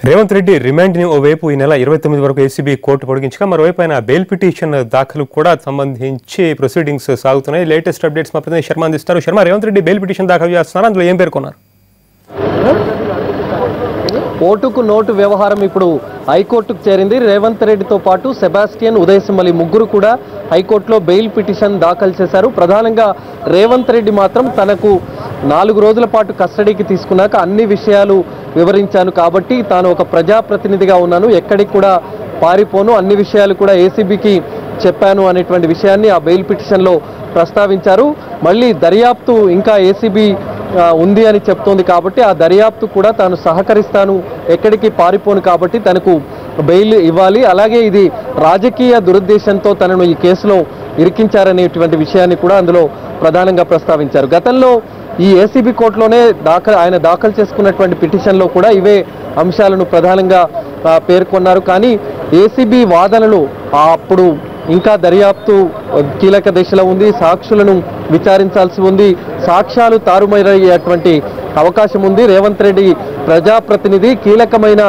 Revanth Reddy remand ని ఓవైపు ఈ నెల 29 వరకు ఏసీబీ కోర్టు పొడిగించగా మరోవైపు ఆయన బెయిల్ పిటిషన్ దాఖలు కూడా సంబంధించి ప్రొసీడింగ్స్ సాగుతున్నాయి. లేటెస్ట్ అప్డేట్స్ మా ప్రతినిధి శర్మ అందిస్తారు. శర్మ, రేవంత్ రెడ్డి బెయిల్ పిటిషన్ దాఖలు చేస్తున్నారు, అందులో ఏం పేర్కొన్నారు? ఓటుకు నోటు వ్యవహారం ఇప్పుడు హైకోర్టుకు చేరింది. రేవంత్ రెడ్డితో పాటు సెబాస్టియన్, ఉదయసింహలి ముగ్గురు కూడా హైకోర్టులో బెయిల్ పిటిషన్ దాఖలు చేశారు. ప్రధానంగా రేవంత్ రెడ్డి మాత్రం తనకు 4 రోజుల పాటు కస్టడీకి తీసుకున్నాక అన్ని విషయాలు వివరించాను కాబట్టి తాను ఒక ప్రజాప్రతినిధిగా ఉన్నాను, ఎక్కడికి కూడా పారిపోను, అన్ని విషయాలు కూడా ఏసీబీకి చెప్పాను అనేటువంటి విషయాన్ని ఆ బెయిల్ పిటిషన్లో ప్రస్తావించారు. మళ్ళీ దర్యాప్తు ఇంకా ఏసీబీ ఉంది అని చెప్తోంది కాబట్టి ఆ దర్యాప్తు కూడా తాను సహకరిస్తాను, ఎక్కడికి పారిపోను కాబట్టి తనకు బెయిల్ ఇవ్వాలి, అలాగే ఇది రాజకీయ దురుద్దేశంతో తనను ఈ కేసులో ఇరికించారనేటువంటి విషయాన్ని కూడా అందులో ప్రధానంగా ప్రస్తావించారు. గతంలో ఈ ఏసీబీ కోర్టులోనే ఆయన దాఖలు చేసుకున్నటువంటి పిటిషన్లో కూడా ఇవే అంశాలను ప్రధానంగా పేర్కొన్నారు. కానీ ఏసీబీ వాదనలు అప్పుడు ఇంకా దర్యాప్తు కీలక దశలో ఉంది, సాక్షులను విచారించాల్సి ఉంది, సాక్ష్యాలు తారుమారయ్యేటువంటి అవకాశం ఉంది. రేవంత్ రెడ్డి ప్రజాప్రతినిధి, కీలకమైన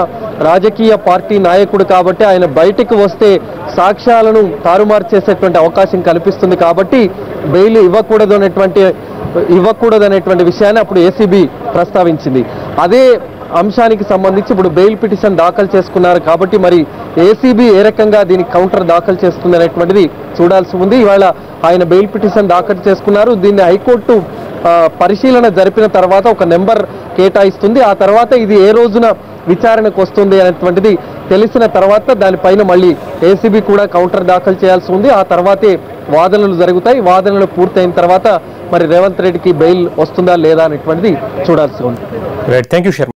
రాజకీయ పార్టీ నాయకుడు కాబట్టి ఆయన బయటికి వస్తే సాక్ష్యాలను తారుమారు చేసేటువంటి అవకాశం కల్పిస్తుంది కాబట్టి బెయిల్ ఇవ్వకూడదనేటువంటి విషయాన్ని అప్పుడు ఏసీబీ ప్రస్తావించింది. అదే అంశానికి సంబంధించి ఇప్పుడు బెయిల్ పిటిషన్ దాఖలు చేసుకున్నారు కాబట్టి మరి ఏసీబీ ఏ రకంగా దీనికి కౌంటర్ దాఖలు చేస్తుంది అనేటువంటిది చూడాల్సి ఉంది. ఇవాళ ఆయన బెయిల్ పిటిషన్ దాఖలు చేసుకున్నారు. దీన్ని హైకోర్టు పరిశీలన జరిపిన తర్వాత ఒక నెంబర్ కేటాయిస్తుంది. ఆ తర్వాత ఇది ఏ రోజున విచారణకు వస్తుంది అనేటువంటిది తెలిసిన తర్వాత దానిపైన మళ్ళీ ఏసీబీ కూడా కౌంటర్ దాఖలు చేయాల్సి ఉంది. ఆ తర్వాతే వాదనలు జరుగుతాయి. వాదనలు పూర్తయిన తర్వాత మరి రేవంత్ రెడ్డికి బెయిల్ వస్తుందా లేదా అనేటువంటిది చూడాల్సి ఉంది. Right, thank you Sharma.